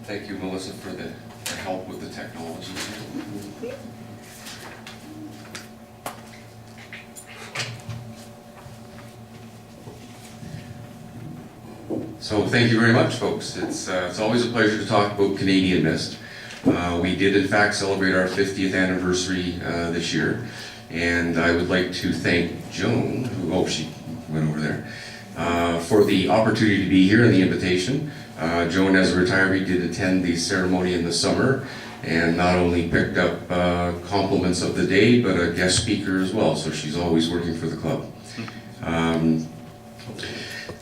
Thank you, Melissa, for the help with the technology. So thank you very much, folks. It's always a pleasure to talk about Canadian Mist. We did, in fact, celebrate our 50th anniversary this year, and I would like to thank Joan, who, she went over there, for the opportunity to be here and the invitation. Joan, as a retiree, did attend the ceremony in the summer, and not only picked up compliments of the day, but a guest speaker as well, so she's always working for the club.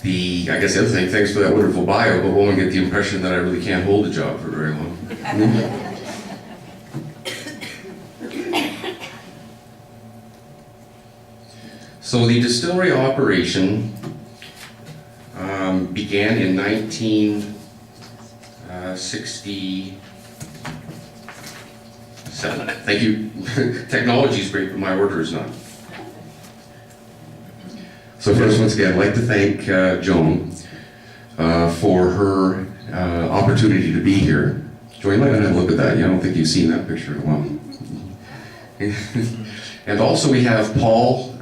I guess the other thing, thanks for that wonderful bio, but won't get the impression that I really can't hold a job for very long. So the distillery operation began in 1967. Thank you. Technology is great, but my order is not. So first, once again, I'd like to thank Joan for her opportunity to be here. Joan, you might want to look at that. I don't think you've seen that picture in a while. And also we have Paul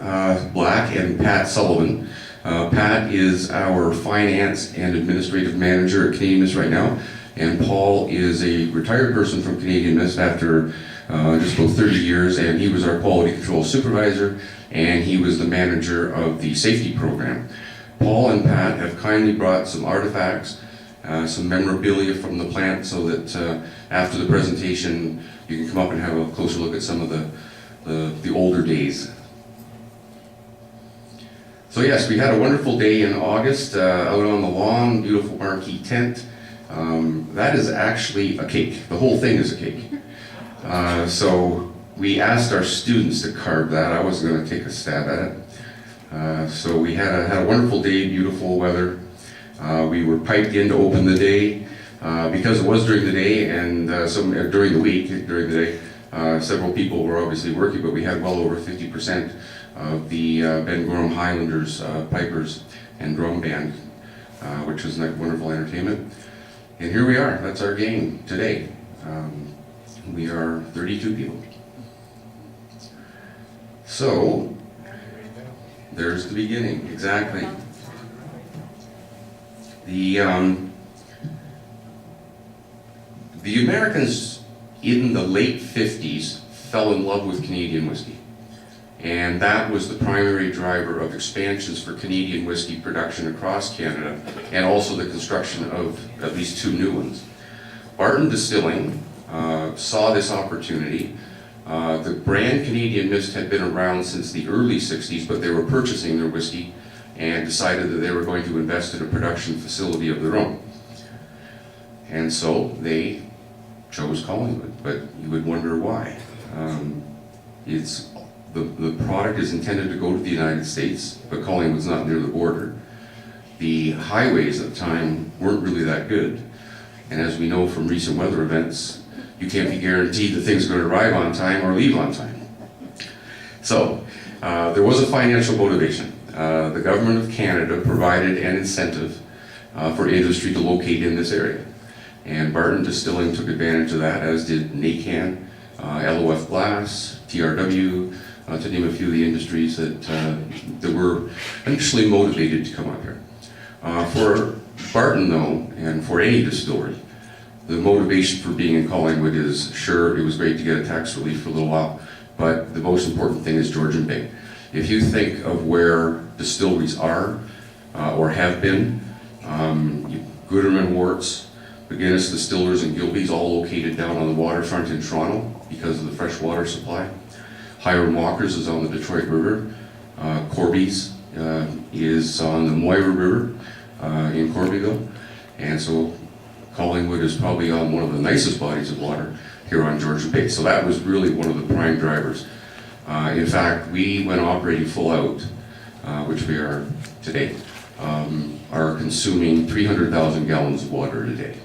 Black and Pat Sullivan. Pat is our finance and administrative manager at Canadian Mist right now, and Paul is a retired person from Canadian Mist after just about 30 years, and he was our quality control supervisor, and he was the manager of the safety program. Paul and Pat have kindly brought some artifacts, some memorabilia from the plant, so that after the presentation you can come up and have a closer look at some of the older days. So yes, we had a wonderful day in August out on the lawn, beautiful marquee tent. That is actually a cake. The whole thing is a cake. So we asked our students to carve that. I wasn't going to take a stab at it. So we had a wonderful day, beautiful weather. We were piped in to open the day. Because it was during the day and during the week, during the day, several people were obviously working, but we had well over 50% of the Ben Gorham Highlanders pipers and drum band, which was wonderful entertainment. And here we are. That's our game today. We are 32 people. So, there's the beginning, exactly. The Americans in the late 50s fell in love with Canadian whiskey. And that was the primary driver of expansions for Canadian whiskey production across Canada, and also the construction of at least 2 new ones. Barton Distilling saw this opportunity. The brand Canadian Mist had been around since the early 60s, but they were purchasing their whiskey and decided that they were going to invest in a production facility of their own. And so they chose Collingwood, but you would wonder why. The product is intended to go to the United States, but Collingwood's not near the border. The highways at the time weren't really that good, and as we know from recent weather events, you can't be guaranteed that things are going to arrive on time or leave on time. So there was a financial motivation. The government of Canada provided an incentive for industry to locate in this area. And Barton Distilling took advantage of that, as did NACAN, LOF Glass, TRW, to name a few of the industries that were initially motivated to come up here. For Barton, though, and for any distillery, the motivation for being in Collingwood is, sure, it was great to get a tax relief for a little while, but the most important thing is Georgian Bay. If you think of where distilleries are or have been, Gooderman Worts, McGuinness Distillers, and Gilbey's all located down on the waterfront in Toronto because of the fresh water supply. Hiram Walker's is on the Detroit River. Corby's is on the Moira River in Corbyville. And so Collingwood is probably on one of the nicest bodies of water here on Georgian Bay. So that was really one of the prime drivers. In fact, we, when operating full out, which we are today, are consuming 300,000 gallons of water a day.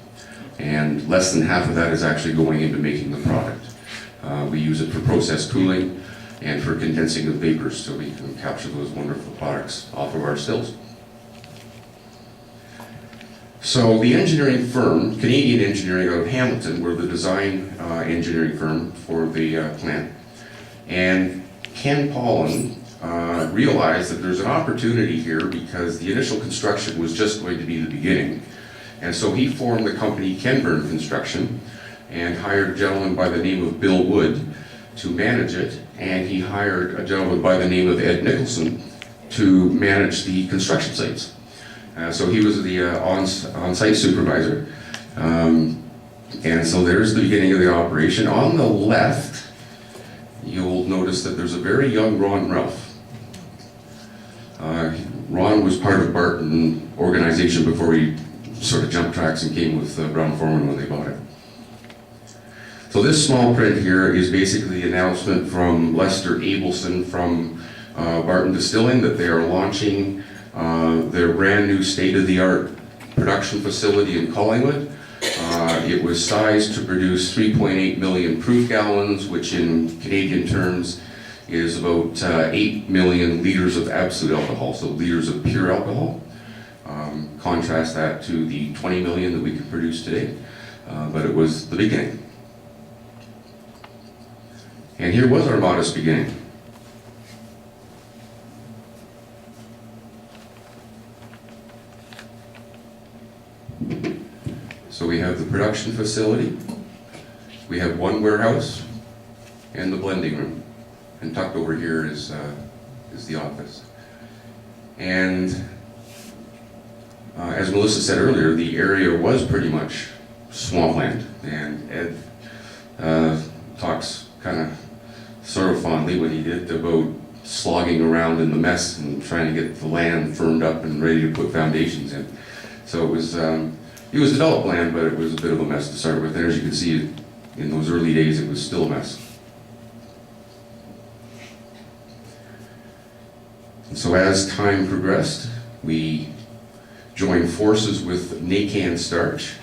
And less than half of that is actually going into making the product. We use it for process cooling and for condensing of vapors so we can capture those wonderful products off of our stills. So the engineering firm, Canadian Engineering out of Hamilton, were the design engineering firm for the plant. And Ken Pollan realized that there's an opportunity here because the initial construction was just going to be the beginning. And so he formed the company Kenburn Construction and hired a gentleman by the name of Bill Wood to manage it, and he hired a gentleman by the name of Ed Nicholson to manage the construction sites. So he was the on-site supervisor. And so there's the beginning of the operation. On the left, you'll notice that there's a very young Ron Ralph. Ron was part of Barton organization before he sort of jumped tracks and came with Brown-Forman when they bought it. So this small print here is basically the announcement from Lester Abelson from Barton Distilling that they are launching their brand new state-of-the-art production facility in Collingwood. It was sized to produce 3.8 million proof gallons, which in Canadian terms is about 8 million liters of absolute alcohol, so liters of pure alcohol. Contrast that to the 20 million that we can produce today, but it was the beginning. And here was our modest beginning. So we have the production facility, we have one warehouse, and the blending room. And tucked over here is the office. And as Melissa said earlier, the area was pretty much swampland. And Ed talks kind of sort of fondly when he did about slogging around in the mess and trying to get the land firmed up and ready to put foundations in. So it was developed land, but it was a bit of a mess to start with. And as you can see, in those early days, it was still a mess. And so as time progressed, we joined forces with Nacan Starch.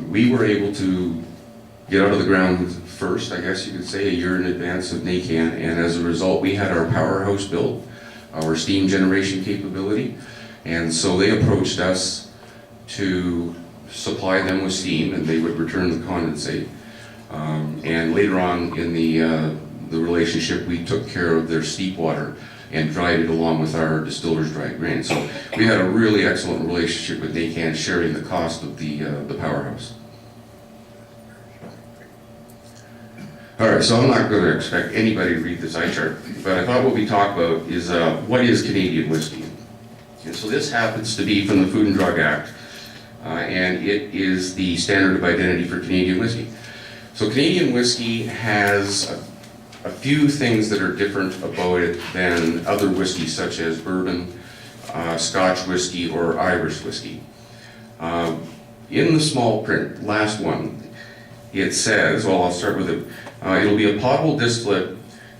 We were able to get out of the ground first, I guess you could say, a year in advance of Nacan, and as a result, we had our powerhouse built, our steam generation capability, and so they approached us to supply them with steam, and they would return the condensate. And later on in the relationship, we took care of their steep water and dried it along with our distillers' dried grain. So we had a really excellent relationship with Nacan, sharing the cost of the powerhouse. All right, so I'm not going to expect anybody to read this eye chart, but I thought what we talk about is what is Canadian whiskey? And so this happens to be from the Food and Drug Act, and it is the standard of identity for Canadian whiskey. So Canadian whiskey has a few things that are different about it than other whiskeys such as bourbon, Scotch whiskey, or Irish whiskey. In the small print, last one, it says, well, I'll start with it. It'll be a potable distillate,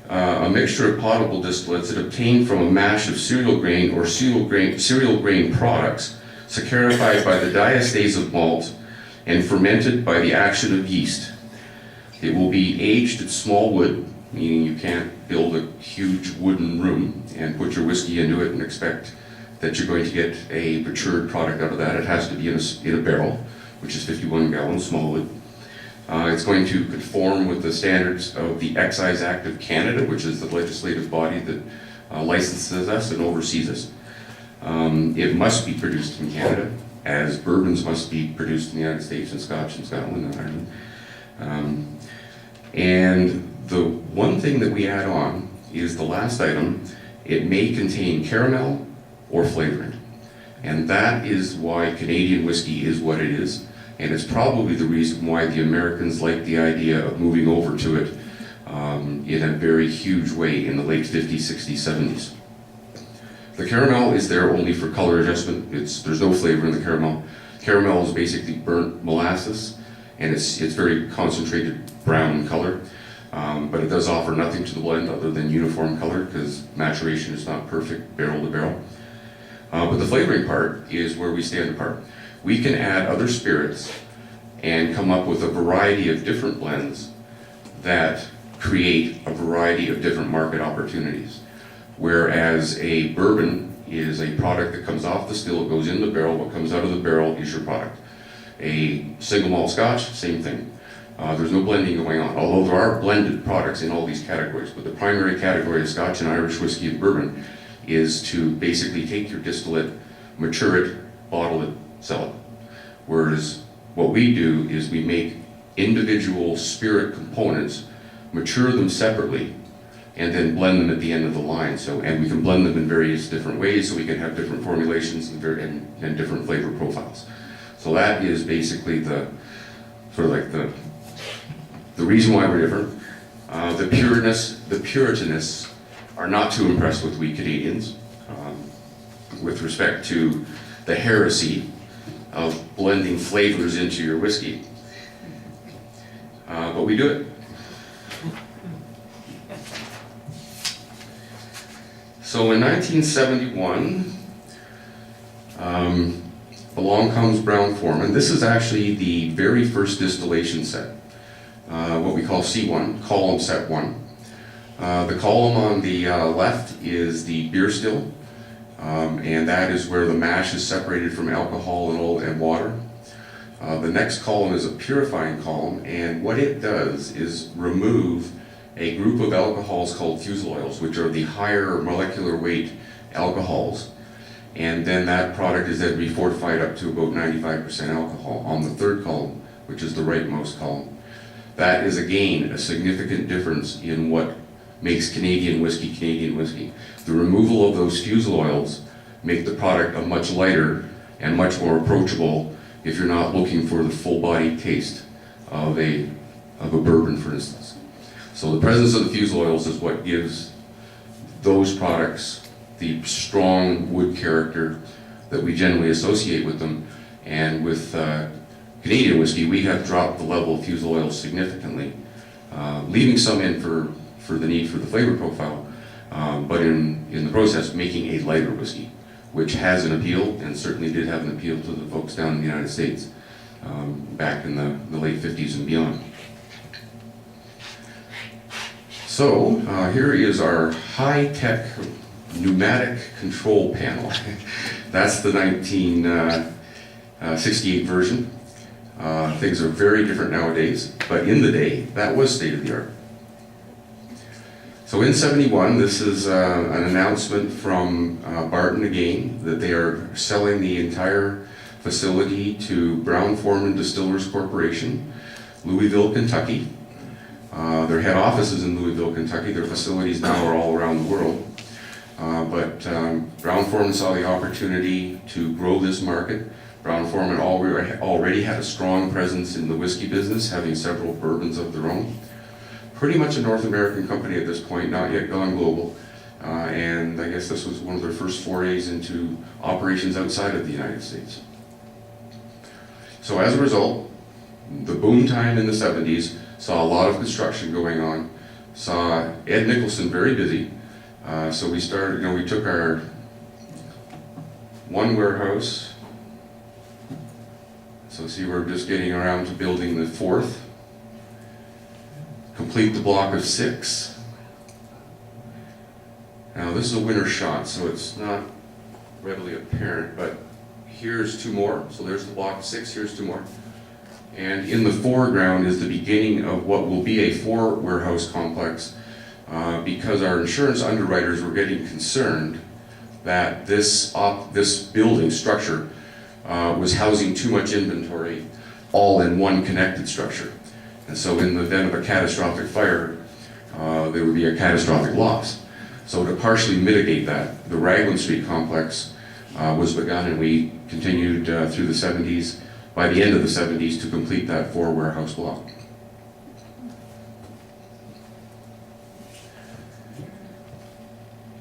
a mixture of potable distillates that obtained from a mash of cereal grain or cereal grain products, saccharified by the diastase of malt and fermented by the action of yeast. It will be aged at small wood, meaning you can't build a huge wooden room and put your whiskey into it and expect that you're going to get a matured product out of that. It has to be in a barrel, which is 51 gallons, small wood. It's going to conform with the standards of the Excise Act of Canada, which is the legislative body that licenses us and oversees us. It must be produced in Canada, as bourbons must be produced in the United States, and Scotch and Scotland and Ireland. And the one thing that we add on is the last item. It may contain caramel or flavoring. And that is why Canadian whiskey is what it is. And it's probably the reason why the Americans like the idea of moving over to it in a very huge way in the late 50s, 60s, 70s. The caramel is there only for color adjustment. There's no flavor in the caramel. Caramel is basically burnt molasses, and it's very concentrated brown color. But it does offer nothing to the blend other than uniform color, because maturation is not perfect barrel to barrel. But the flavoring part is where we stand apart. We can add other spirits and come up with a variety of different blends that create a variety of different market opportunities. Whereas a bourbon is a product that comes off the still, it goes in the barrel, what comes out of the barrel is your product. A single malt Scotch, same thing. There's no blending going on, although there are blended products in all these categories, but the primary category of Scotch and Irish whiskey and bourbon is to basically take your distillate, mature it, bottle it, sell it. Whereas what we do is we make individual spirit components, mature them separately, and then blend them at the end of the line. And we can blend them in various different ways, so we can have different formulations and different flavor profiles. So that is basically the sort of like the reason why we're different. The Puritanists are not too impressed with we Canadians with respect to the heresy of blending flavors into your whiskey. But we do it. So in 1971, along comes Brown-Forman. This is actually the very first distillation set, what we call C1, column set 1. The column on the left is the beer still, and that is where the mash is separated from alcohol and water. The next column is a purifying column, and what it does is remove a group of alcohols called fusel oils, which are the higher molecular weight alcohols, and then that product is then refortified up to about 95% alcohol on the third column, which is the rightmost column. That is again a significant difference in what makes Canadian whiskey Canadian whiskey. The removal of those fusel oils make the product a much lighter and much more approachable if you're not looking for the full-bodied taste of a bourbon, for instance. So the presence of the fusel oils is what gives those products the strong wood character that we generally associate with them. And with Canadian whiskey, we have dropped the level of fusel oils significantly, leaving some in for the need for the flavor profile, but in the process making a lighter whiskey, which has an appeal, and certainly did have an appeal to the folks down in the United States back in the late 50s and beyond. So here is our high-tech pneumatic control panel. That's the 1968 version. Things are very different nowadays, but in the day, that was state-of-the-art. So in '71, this is an announcement from Barton again, that they are selling the entire facility to Brown-Forman Distillers Corporation, Louisville, Kentucky. Their head office is in Louisville, Kentucky. Their facilities now are all around the world. But Brown-Forman saw the opportunity to grow this market. Brown-Forman already had a strong presence in the whiskey business, having several bourbons of their own. Pretty much a North American company at this point, not yet gone global. And I guess this was one of their first forays into operations outside of the United States. So as a result, the boom time in the 70s saw a lot of construction going on, saw Ed Nicholson very busy. So we started, we took our one warehouse. So see, we're just getting around to building the fourth. Complete the block of 6. Now this is a winter shot, so it's not readily apparent, but here's 2 more. So there's the block of 6, here's 2 more. And in the foreground is the beginning of what will be a 4 warehouse complex, because our insurance underwriters were getting concerned that this building structure was housing too much inventory all in one connected structure. And so in the event of a catastrophic fire, there would be a catastrophic loss. So to partially mitigate that, the Raglan Street complex was begun, and we continued through the 70s, by the end of the 70s, to complete that 4 warehouse block.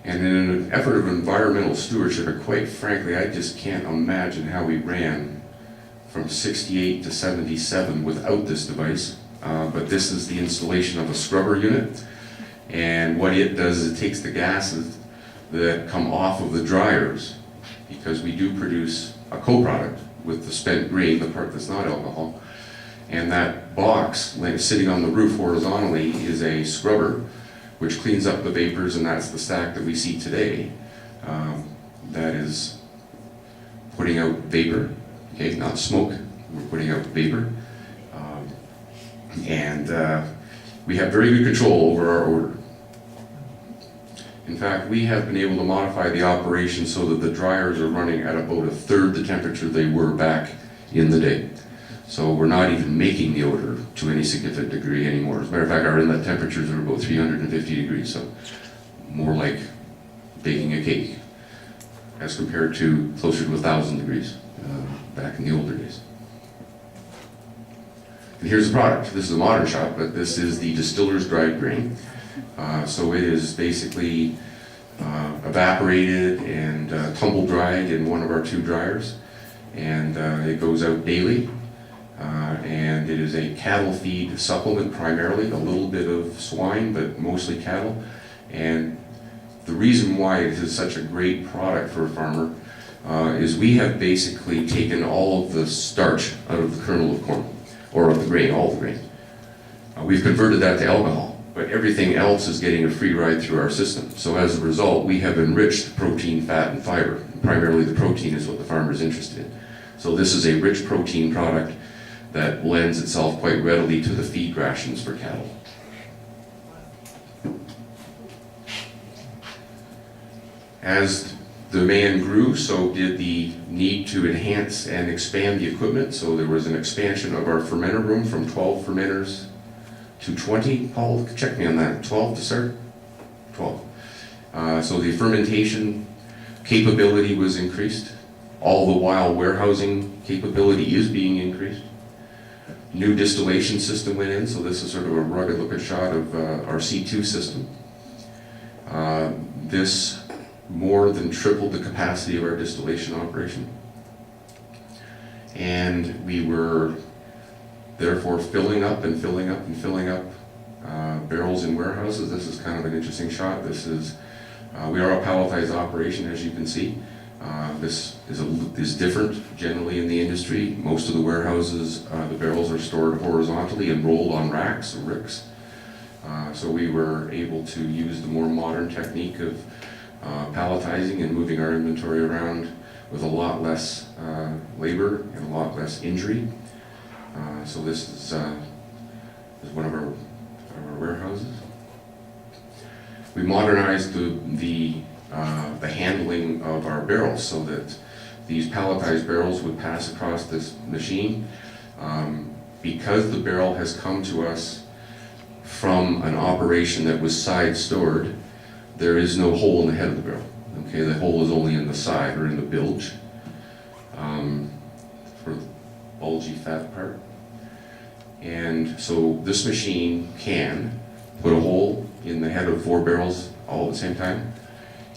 And in an effort of environmental stewardship, and quite frankly, I just can't imagine how we ran from 68 to 77 without this device. But this is the installation of a scrubber unit, and what it does is it takes the gases that come off of the dryers, because we do produce a co-product with the spent grain, the part that's not alcohol, and that box sitting on the roof horizontally is a scrubber which cleans up the vapors, and that's the stack that we see today. that is putting out vapor, okay, not smoke, we're putting out vapor. We have very good control over our odor. In fact, we have been able to modify the operation so that the dryers are running at about a third the temperature they were back in the day. So we're not even making the odor to any significant degree anymore. As a matter of fact, our inlet temperatures are about 350 degrees, so more like baking a cake, as compared to closer to 1,000 degrees back in the older days. And here's the product. This is a modern shop, but this is the Distillers dried grain. So it is basically evaporated and tumble dried in one of our 2 dryers, and it goes out daily. And it is a cattle feed supplement primarily, a little bit of swine, but mostly cattle. And the reason why it is such a great product for a farmer is we have basically taken all of the starch out of the kernel of corn, or of the grain, all the grain. We've converted that to alcohol, but everything else is getting a free ride through our system. So as a result, we have enriched protein, fat, and fiber. Primarily the protein is what the farmer is interested in. So this is a rich protein product that lends itself quite readily to the feed rations for cattle. As the demand grew, so did the need to enhance and expand the equipment. So there was an expansion of our fermenter room from 12 fermenters to 20. Paul, check me on that. 12 to start? 12. So the fermentation capability was increased. All the while warehousing capability is being increased. New distillation system went in, so this is sort of a rugged looking shot of our C2 system. This more than tripled the capacity of our distillation operation. And we were therefore filling up and filling up and filling up barrels in warehouses. This is kind of an interesting shot. This is, we are a palletized operation, as you can see. This is different generally in the industry. Most of the warehouses, the barrels are stored horizontally and rolled on racks or ricks. So we were able to use the more modern technique of palletizing and moving our inventory around with a lot less labor and a lot less injury. So this is one of our warehouses. We modernized the handling of our barrels so that these palletized barrels would pass across this machine. Because the barrel has come to us from an operation that was side stored, there is no hole in the head of the barrel. Okay, the hole is only in the side or in the bilge for the bulgy fat part. And so this machine can put a hole in the head of 4 barrels all at the same time.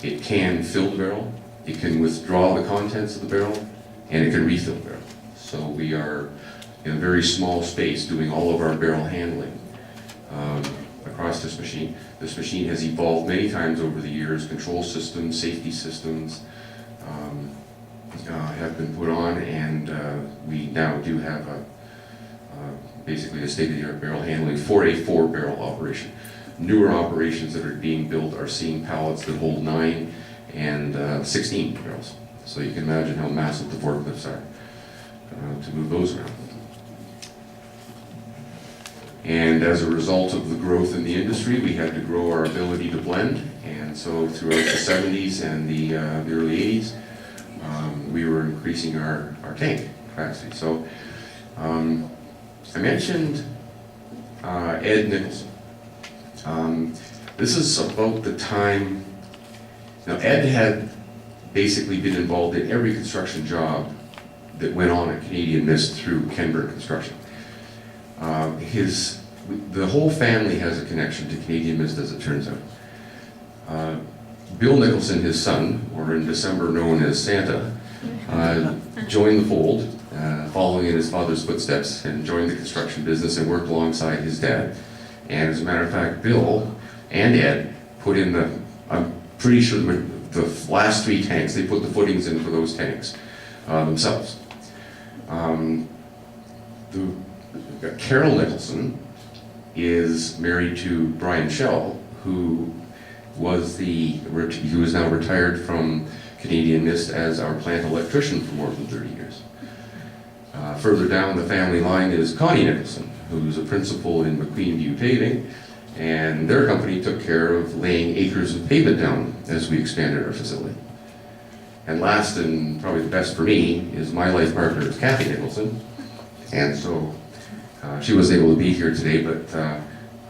It can fill the barrel, it can withdraw the contents of the barrel, and it can refill the barrel. So we are in a very small space doing all of our barrel handling across this machine. This machine has evolved many times over the years. Control systems, safety systems have been put on, and we now do have basically a state-of-the-art barrel handling for a 4-barrel operation. Newer operations that are being built are seeing pallets that hold 9 and 16 barrels. So you can imagine how massive the forklifts are to move those around. And as a result of the growth in the industry, we had to grow our ability to blend. And so throughout the 70s and the early 80s, we were increasing our tank capacity. So I mentioned Ed Nicholson. This is about the time, now Ed had basically been involved in every construction job that went on at Canadian Mist through Kenburn Construction. The whole family has a connection to Canadian Mist, as it turns out. Bill Nicholson, his son, or in December known as Santa, joined the fold, following in his father's footsteps, and joined the construction business and worked alongside his dad. And as a matter of fact, Bill and Ed put in I'm pretty sure the last 3 tanks, they put the footings in for those tanks themselves. Carol Nicholson is married to Brian Shell, who was now retired from Canadian Mist as our plant electrician for more than 30 years. Further down the family line is Connie Nicholson, who's a principal in McQueen View Paving, and their company took care of laying acres of pavement down as we expanded our facility. And last, and probably the best for me, is my life partner, Kathy Nicholson. And so she wasn't able to be here today, but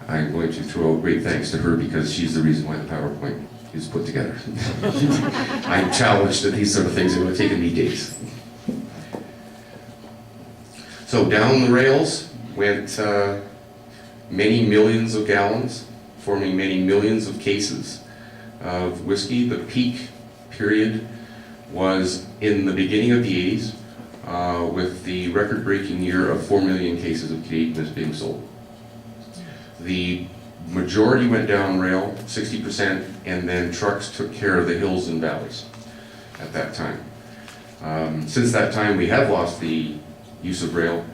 I'm going to throw out great thanks to her because she's the reason why the PowerPoint is put together. I'm challenged at these sort of things. It would have taken me days. So down the rails went many millions of gallons, forming many millions of cases of whiskey. The peak period was in the beginning of the 80s, with the record-breaking year of 4 million cases of Canadian Mist being sold. The majority went down rail, 60%, and then trucks took care of the hills and valleys at that time. Since that time, we have lost the use of rail,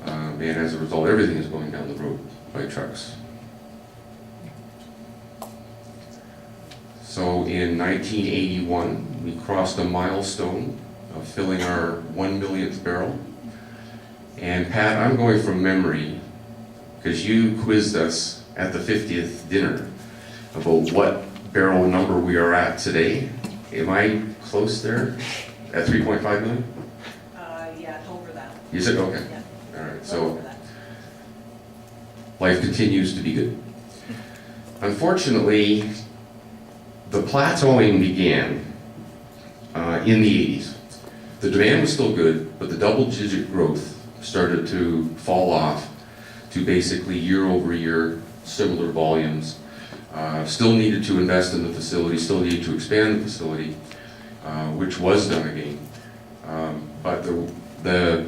and as a result, everything is going down the road by trucks. So in 1981, we crossed a milestone of filling our 1 millionth barrel. And Pat, I'm going from memory, because you quizzed us at the 50th dinner about what barrel number we are at today. Am I close there? At 3.5 million? Yeah, it's over that. You said, okay. Yeah. All right, so life continues to be good. Unfortunately, the plateauing began in the 80s. The demand was still good, but the double-digit growth started to fall off to basically year-over-year similar volumes. Still needed to invest in the facility, still needed to expand the facility, which was done again. But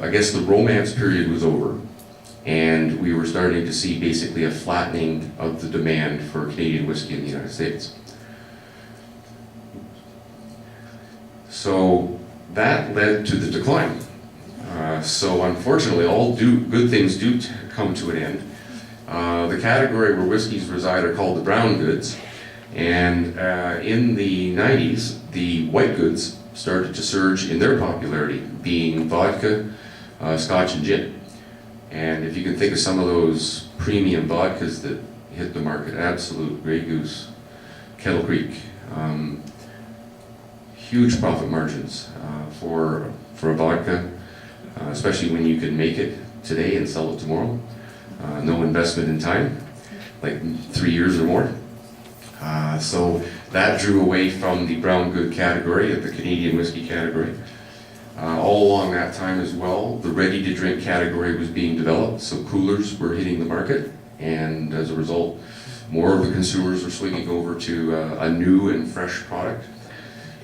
I guess the romance period was over, and we were starting to see basically a flattening of the demand for Canadian whiskey in the United States. So that led to the decline. So unfortunately, all good things do come to an end. The category where whiskeys reside are called the brown goods, and in the 90s, the white goods started to surge in their popularity, being vodka, scotch, and gin. And if you can think of some of those premium vodkas that hit the market, Absolute, Grey Goose, Kettle Creek, huge profit margins for a vodka, especially when you can make it today and sell it tomorrow. No investment in time, like 3 years or more. So that drew away from the brown good category of the Canadian whiskey category. All along that time as well, the ready-to-drink category was being developed, so coolers were hitting the market, and as a result, more of the consumers were swinging over to a new and fresh product.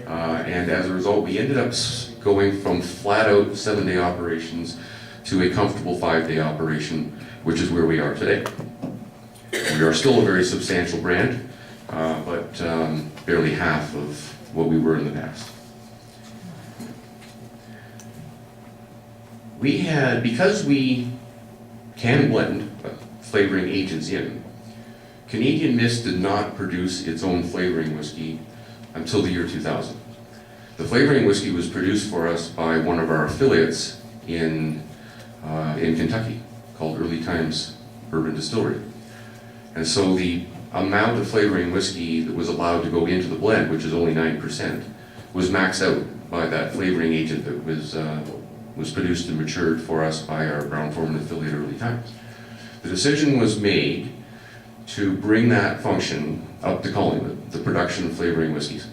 And as a result, we ended up going from flat-out 7-day operations to a comfortable 5-day operation, which is where we are today. We are still a very substantial brand, but barely half of what we were in the past. Because we can blend flavoring agents in, Canadian Mist did not produce its own flavoring whiskey until the year 2000. The flavoring whiskey was produced for us by one of our affiliates in Kentucky, called Early Times Bourbon Distillery. And so the amount of flavoring whiskey that was allowed to go into the blend, which is only 9%, was maxed out by that flavoring agent that was produced and matured for us by our Brown-Forman affiliate Early Times. The decision was made to bring that function up to Collingwood, the production of flavoring whiskeys.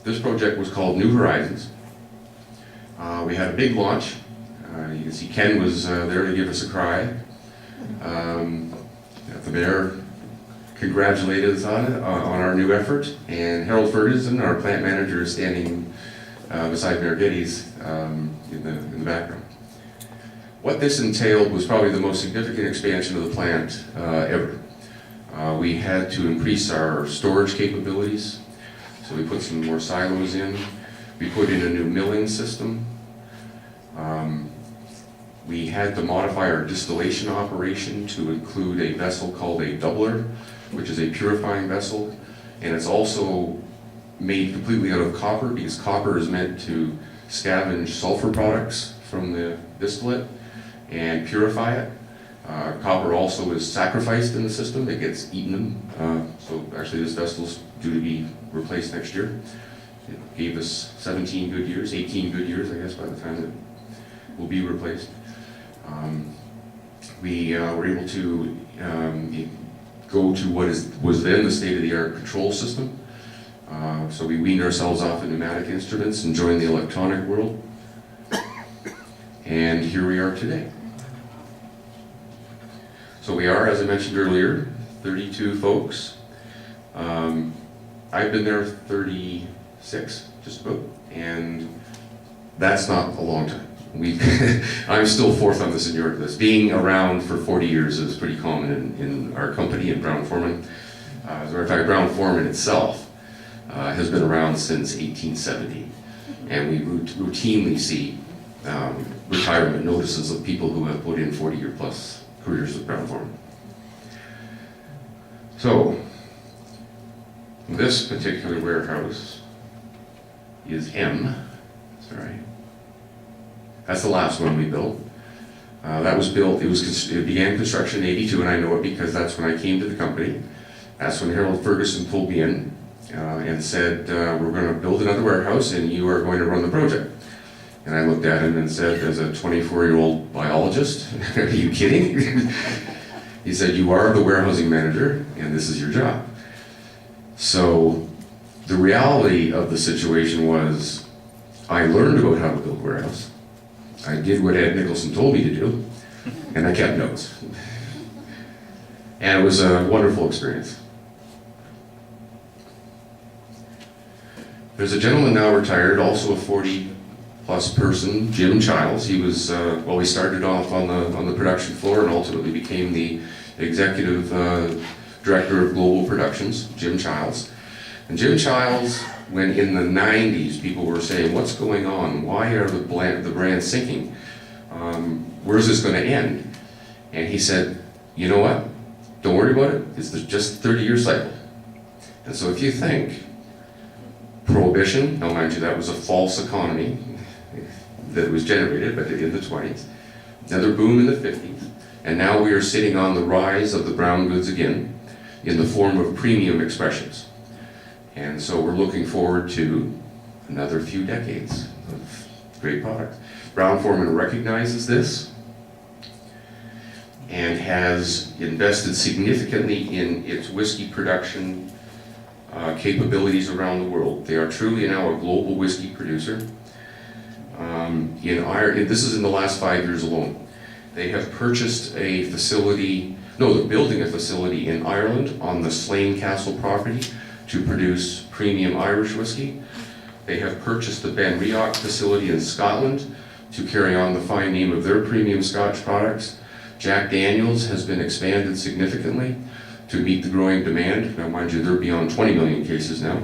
This project was called New Horizons. We had a big launch. You can see Ken was there to give us a cry. The mayor congratulated us on our new effort, and Harold Ferguson, our plant manager, is standing beside Mayor Geddes in the background. What this entailed was probably the most significant expansion of the plant ever. We had to increase our storage capabilities, so we put some more silos in. We put in a new milling system. We had to modify our distillation operation to include a vessel called a doubler, which is a purifying vessel, and it's also made completely out of copper, because copper is meant to scavenge sulfur products from the distillate and purify it. Copper also is sacrificed in the system, it gets eaten. So actually this vessel's due to be replaced next year. It gave us 17 good years, 18 good years, I guess, by the time it will be replaced. We were able to go to what was then the state-of-the-art control system. So we weaned ourselves off of pneumatic instruments and joined the electronic world. And here we are today. So we are, as I mentioned earlier, 32 folks. I've been there 36, just about, and that's not a long time. I'm still fourth on the seniority list. Being around for 40 years is pretty common in our company in Brown-Forman. As a matter of fact, Brown-Forman itself has been around since 1870, and we routinely see retirement notices of people who have put in 40-year plus careers with Brown-Forman. So, this particular warehouse is M. Sorry. That's the last one we built. That was built, it began construction in '82, and I know it because that's when I came to the company. That's when Harold Ferguson pulled me in and said, we're going to build another warehouse and you are going to run the project. And I looked at him and said, as a 24-year-old biologist, are you kidding? He said, you are the warehousing manager and this is your job. So the reality of the situation was, I learned about how to build a warehouse. I did what Ed Nicholson told me to do, and I kept notes. And it was a wonderful experience. There's a gentleman now retired, also a 40-plus person, Jim Childs. He was, he started off on the production floor and ultimately became the executive director of global productions, Jim Childs. And Jim Childs, when in the 90s people were saying, what's going on? Why are the brands sinking? Where's this going to end? And he said, you know what? Don't worry about it. It's just a 30-year cycle. And so if you think Prohibition, now mind you, that was a false economy that was generated but in the 20s. Another boom in the 50s. And now we are sitting on the rise of the brown goods again in the form of premium expressions. And so we're looking forward to another few decades of great products. Brown-Forman recognizes this and has invested significantly in its whiskey production capabilities around the world. They are truly now a global whiskey producer. In Ireland, this is in the last 5 years alone. They have purchased a facility, they're building a facility in Ireland on the Slane Castle property to produce premium Irish whiskey. They have purchased the Ben Rioch facility in Scotland to carry on the fine name of their premium Scotch products. Jack Daniels has been expanded significantly to meet the growing demand. Now mind you, they're beyond 20 million cases now.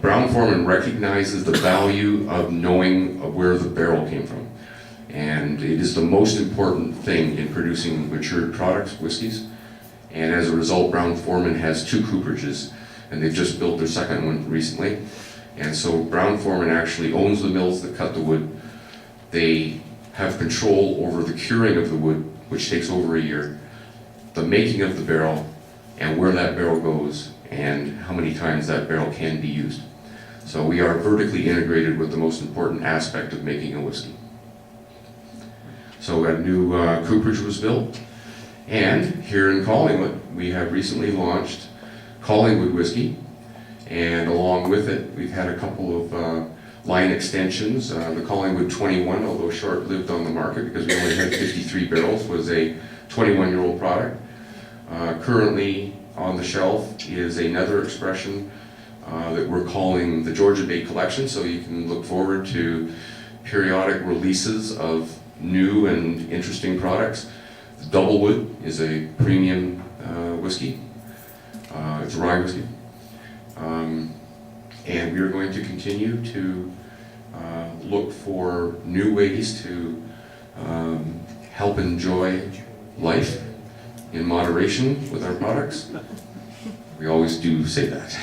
Brown-Forman recognizes the value of knowing where the barrel came from. And it is the most important thing in producing matured products, whiskeys. And as a result, Brown-Forman has 2 cooperages, and they've just built their second one recently. And so Brown-Forman actually owns the mills that cut the wood. They have control over the curing of the wood, which takes over a year, the making of the barrel, and where that barrel goes, and how many times that barrel can be used. So we are vertically integrated with the most important aspect of making a whiskey. So a new cooperage was built. And here in Collingwood, we have recently launched Collingwood Whiskey, and along with it, we've had a couple of line extensions. The Collingwood 21, although short-lived on the market because we only had 53 barrels, was a 21-year-old product. Currently on the shelf is another expression that we're calling the Georgia Bay Collection, so you can look forward to periodic releases of new and interesting products. Doublewood is a premium whiskey. It's a rye whiskey. And we are going to continue to look for new ways to help enjoy life in moderation with our products. We always do say that.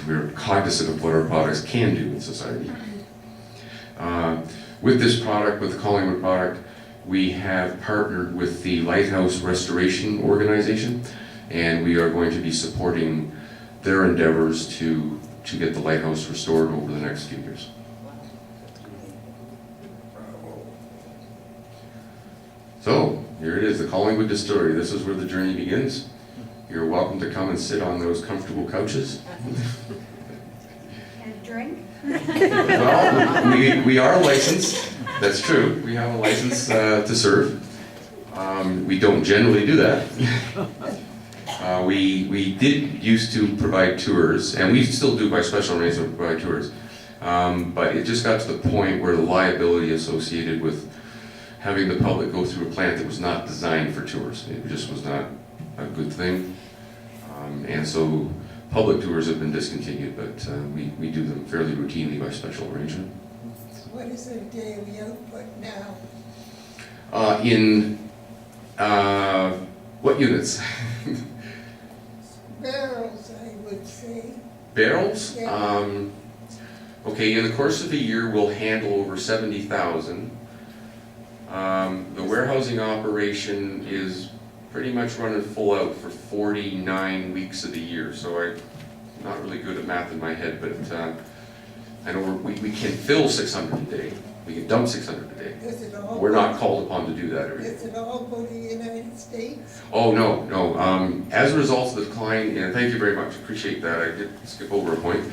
we're cognizant of what our products can do in society. With this product, with the Collingwood product, we have partnered with the Lighthouse Restoration Organization, and we are going to be supporting their endeavors to get the lighthouse restored over the next few years. So, here it is, the Collingwood Distillery. This is where the journey begins. You're welcome to come and sit on those comfortable couches. And drink? Well, we are licensed, that's true. We have a license to serve. We don't generally do that. We did used to provide tours, and we still do by special arrangement provide tours. But it just got to the point where the liability associated with having the public go through a plant that was not designed for tours, it just was not a good thing. And so public tours have been discontinued, but we do them fairly routinely by special arrangement. What is their daily output now? In what units? Barrels, I would say. Barrels? Yeah. Okay, in the course of a year, we'll handle over 70,000. The warehousing operation is pretty much running full out for 49 weeks of the year, so I'm not really good at math in my head, but I know we can fill 600 a day, we can dump 600 a day. Is it all? We're not called upon to do that every day. Is it all go to the United States? Oh, no. As a result of the decline, and thank you very much, appreciate that, I did skip over a point.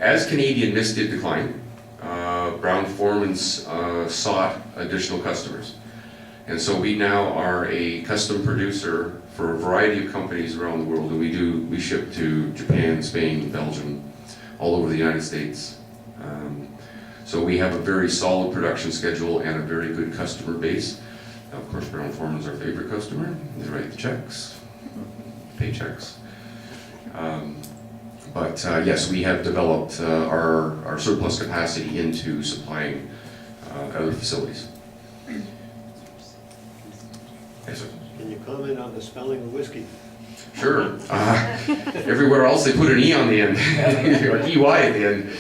As Canadian Mist did decline, Brown-Forman's sought additional customers. And so we now are a custom producer for a variety of companies around the world, and we ship to Japan, Spain, Belgium, all over the United States. So we have a very solid production schedule and a very good customer base. Now, of course, Brown-Forman's our favorite customer. They write the checks, paychecks. But yes, we have developed our surplus capacity into supplying other facilities. Yes, sir. Can you comment on the spelling of whiskey? Sure. Everywhere else they put an E on the end, or EY at the end.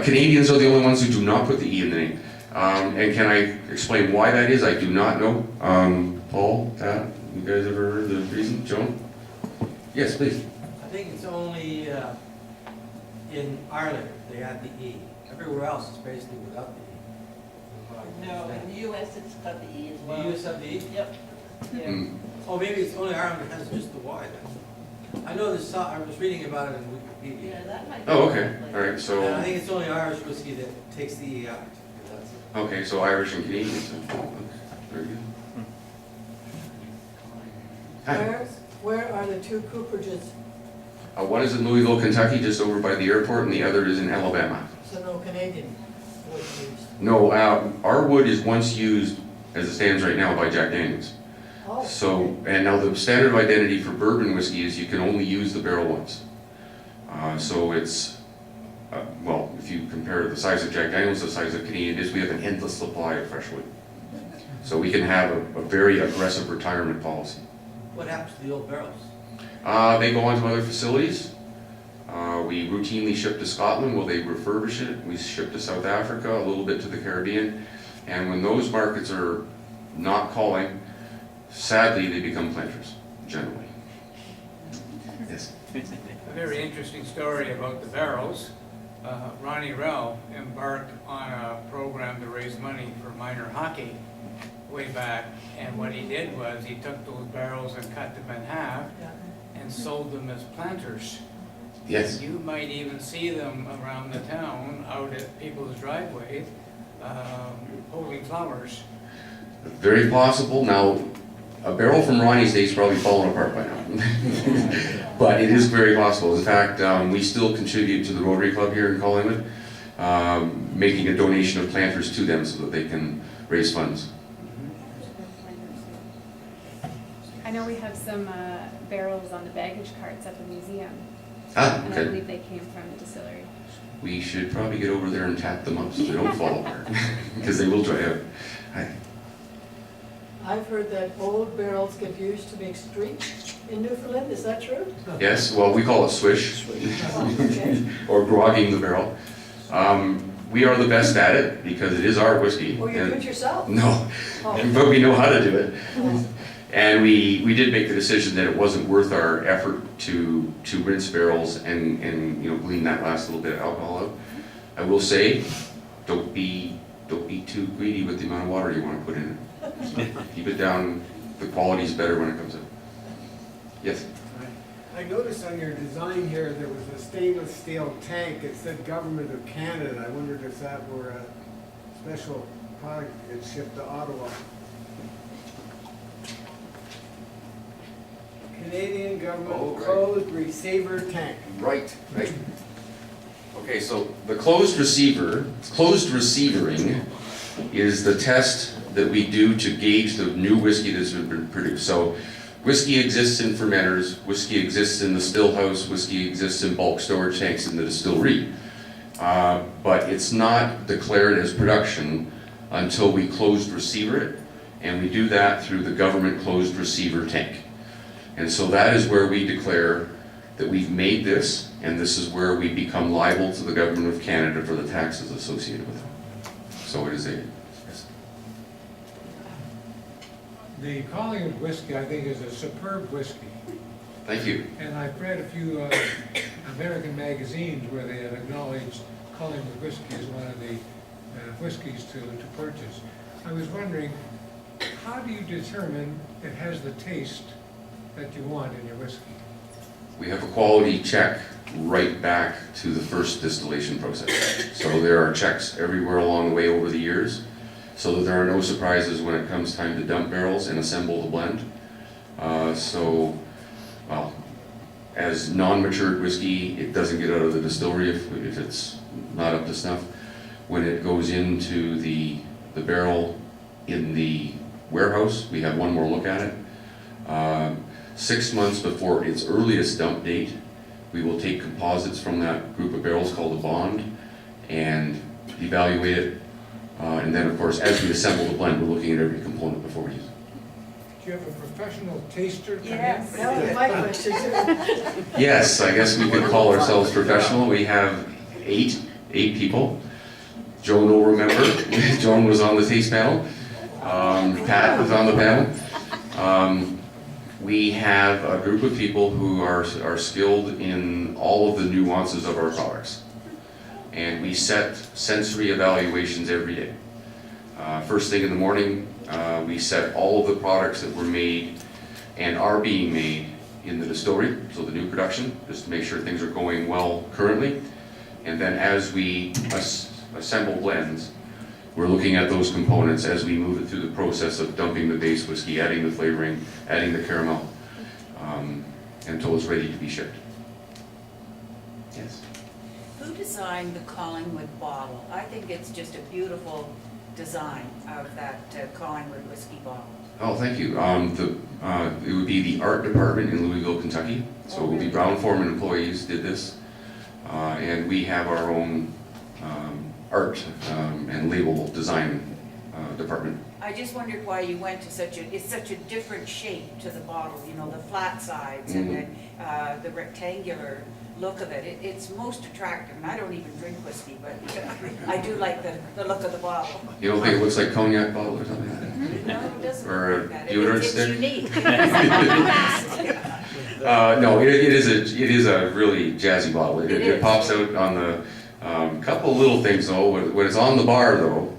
Canadians are the only ones who do not put the E in the name. And can I explain why that is? I do not know. Paul, Pat, you guys ever heard the reason? Joan? Yes, please. I think it's only in Ireland they add the E. Everywhere else it's basically without the E. No, in the US it's got the E as well. The US have the E? Yep. Yeah. Mm. Oh, maybe it's only Ireland that has just the Y then. I know this, I was reading about it in Wikipedia. Yeah, that might be. Oh, okay. All right. So. And I think it's only Irish whiskey that takes the E out. That's it. Okay, so Irish and Canadians. Very good. Hi. Where are the two cooperages? One is in Louisville, Kentucky, just over by the airport, and the other is in Alabama. So no Canadian wood used? No, our wood is once used, as it stands right now, by Jack Daniels. Oh. So, and now the standard of identity for bourbon whiskey is you can only use the barrel once. So it's, well, if you compare the size of Jack Daniels to the size of Canadian is, we have an endless supply of fresh wood. So we can have a very aggressive retirement policy. What happens to the old barrels? They go on to other facilities. We routinely ship to Scotland while they refurbish it. We ship to South Africa, a little bit to the Caribbean. And when those markets are not calling, sadly, they become planters, generally. Yes? A very interesting story about the barrels. Ronnie Rell embarked on a program to raise money for minor hockey way back, and what he did was he took those barrels and cut them in half and sold them as planters. Yes. You might even see them around the town, out at people's driveways, holding flowers. Very possible. Now, a barrel from Ronnie's days probably fallen apart by now. But it is very possible. In fact, we still contribute to the Rotary Club here in Collingwood, making a donation of planters to them so that they can raise funds. I know we have some barrels on the baggage carts at the museum. Ah, And I okay. believe they came from the distillery. We should probably get over there and tap them up so they don't fall apart, because they will dry out. Hi. I've heard that old barrels get used to make in Newfoundland, is that true? Yes, well, we call it swish, Oh, okay. or grogging the barrel. We are the best at it because it is our whiskey. Or you do it yourself? No, Oh. but we know how to do it. And we did make the decision that it wasn't worth our effort to rinse barrels and glean that last little bit of alcohol out. I will say, don't be too greedy with the amount of water you want to put in it. Keep it down. The quality's better when it comes out. Yes. I noticed on your design here, there was a stainless steel tank. It said Government of Canada. I wondered if that were a special product that shipped to Ottawa. Canadian government Oh, right. closed receiver tank. Right. Okay, so the closed receivering is the test that we do to gauge the new whiskey that's been produced. So whiskey exists in fermenters, whiskey exists in the still house, whiskey exists in bulk storage tanks in the distillery. But it's not declared as production until we closed receiver it, and we do that through the government closed receiver tank. And so that is where we declare that we've made this, and this is where we become liable to the Government of Canada for the taxes associated with it. So it is a, yes. The Collingwood Whiskey, I think, is a superb whiskey. Thank you. And I've read a few American magazines where they have acknowledged Collingwood Whiskey as one of the whiskeys to purchase. I was wondering, how do you determine it has the taste that you want in your whiskey? We have a quality check right back to the first distillation process. So there are checks everywhere along the way over the years, so that there are no surprises when it comes time to dump barrels and assemble the blend. Well, as non-matured whiskey, it doesn't get out of the distillery if it's not up to snuff. When it goes into the barrel in the warehouse, we have one more look at it. 6 months before its earliest dump date, we will take composites from that group of barrels called a bond and evaluate it. And then, of course, as we assemble the blend, we're looking at every component before we use it. Do you have a professional taster come in? Yes. That was my question too. Yes, I guess we could call ourselves professional. We have eight people. Joan will remember. Joan was on the taste panel. Pat was on the panel. We have a group of people who are skilled in all of the nuances of our products. And we set sensory evaluations every day. First thing in the morning, we set all of the products that were made and are being made in the distillery, so the new production, just to make sure things are going well currently. And then as we assemble blends, we're looking at those components as we move it through the process of dumping the base whiskey, adding the flavoring, adding the caramel, until it's ready to be shipped. Yes? Who designed the Collingwood bottle? I think it's just a beautiful design of that Collingwood whiskey bottle. Oh, thank you. It would be the art department in Louisville, Kentucky. So it would be Brown-Forman employees did this. And we have our own art and label design department. I just wondered why you went to it's such a different shape to the bottle, you know, the flat sides and then the rectangular look of it. It's most attractive, and I don't even drink whiskey, but I do like the look of the bottle. You don't think it looks like cognac bottle or something like that? No, it doesn't Or look a like that. deodorant It's stick? unique. No, it is a really jazzy bottle. It It is. pops out on the couple of little things though. When it's on the bar though,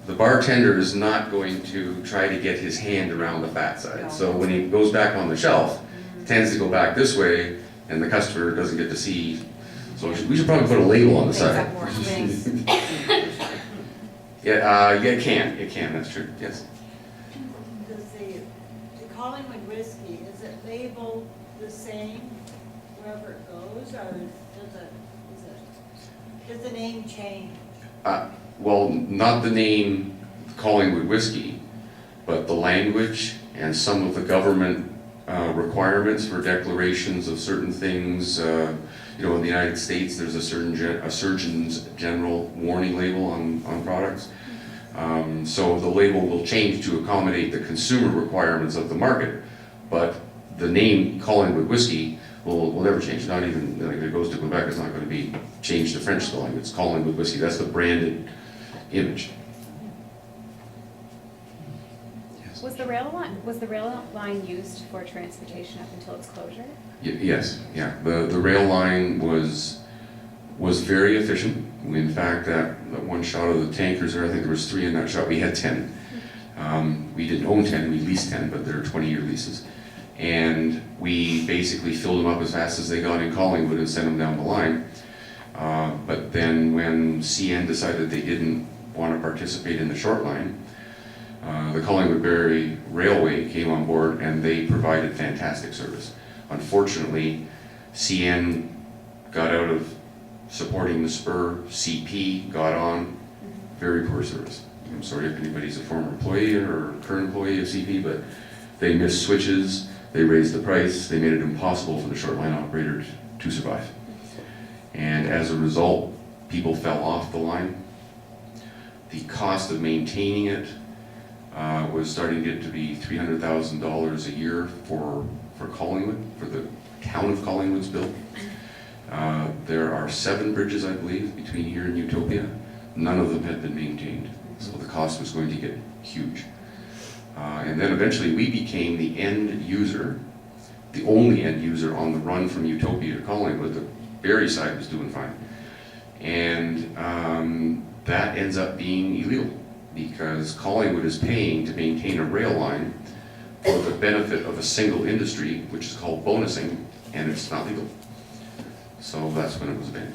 the bartender is not going to try to get his hand around the fat side. No. So when he goes back on the shelf, it tends to go back this way, and the customer doesn't get to see. So we should probably put a label on the Makes side. up more space. Yeah, it can. That's true. Yes. Does the Collingwood whiskey, is it labeled the same wherever it goes, or does the name change? Well, not the name Collingwood Whiskey, but the language and some of the government requirements for declarations of certain things. In the United States, there's a Surgeon's General warning label on products. So the label will change to accommodate the consumer requirements of the market, but the name Collingwood Whiskey will never change, not even, like, if it goes to Quebec, it's not gonna be changed to French spelling, it's Collingwood Whiskey, that's the branded image. Yes. Was the rail line used for transportation up until its closure? Yes, yeah, the rail line was very efficient. In fact, that one shot of the tankers there, I think there was 3 in that shot, we had 10. We didn't own 10, we leased 10, but they're 20-year leases. And we basically filled them up as fast as they got in Collingwood and sent them down the line. But then when CN decided they didn't want to participate in the short line, the Collingwood Barrie Railway came on board and they provided fantastic service. Unfortunately, CN got out of supporting the spur, CP got on, very poor service. I'm sorry if anybody's a former employee or current employee of CP, but they missed switches, they raised the price, they made it impossible for the short line operator to survive. And as a result, people fell off the line. The cost of maintaining it was starting to get to be $300,000 a year for Collingwood, for the town of Collingwood's bill. There are 7 bridges, I believe, between here and Utopia. None of them had been maintained, so the cost was going to get huge. And then eventually we became the end user, the only end user on the run from Utopia to Collingwood. The Barrie side was doing fine. And that ends up being illegal because Collingwood is paying to maintain a rail line for the benefit of a single industry, which is called bonusing, and it's not legal. So that's when it was banned.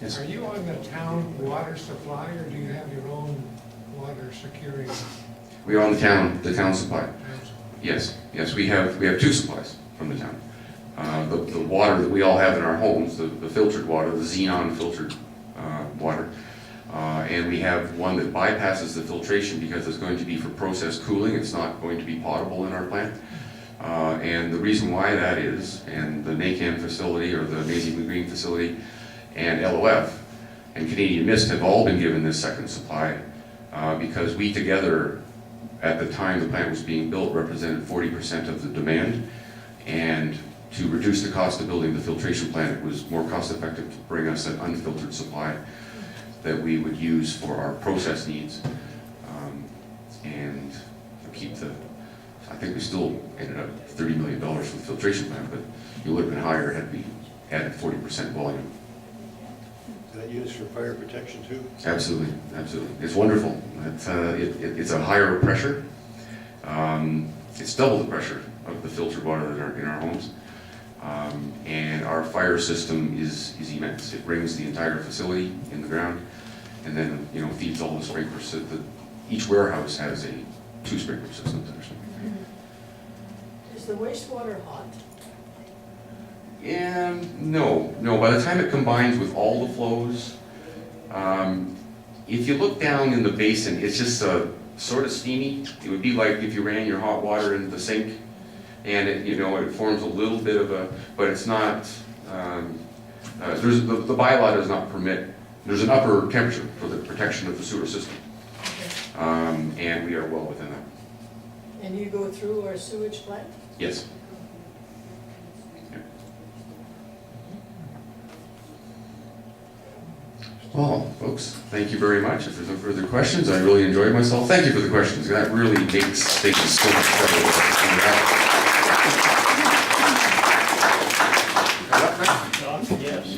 Yes. Are you on the town water supply, or do you have your own water securing? We are on the town supply. Town supply? Yes, we have 2 supplies from the town. The water that we all have in our homes, the filtered water, the xenon filtered water, and we have one that bypasses the filtration because it's going to be for process cooling. It's not going to be potable in our plant. And the reason why that is, and the NACAM facility or the Amazing Blue Green facility and LOF and Canadian Mist have all been given this second supply because we together, at the time the plant was being built, represented 40% of the demand. And to reduce the cost of building the filtration plant, it was more cost effective to bring us an unfiltered supply that we would use for our process needs and keep the, I think we still ended up $30 million for the filtration plant, but it would have been higher had we added 40% volume. Is that used for fire protection too? Absolutely, absolutely. It's wonderful. It's a higher pressure. It's double the pressure of the filtered water that are in our homes. And our fire system is immense. It rings the entire facility in the ground and then, feeds all the sprinklers. So each warehouse has 2 sprinkler systems actually. Is the wastewater hot? And no. By the time it combines with all the flows, if you look down in the basin, it's just sort of steamy. It would be like if you ran your hot water into the sink, and it forms a little bit of a, but it's not. The bylaw does not permit. There's an upper temperature for the protection of the sewer system, and we are well within that. And you go through our sewage plant? Yes. Well, folks, thank you very much. If there's no further questions, I really enjoyed myself. Thank you for the questions. That really makes things so much better. Yes.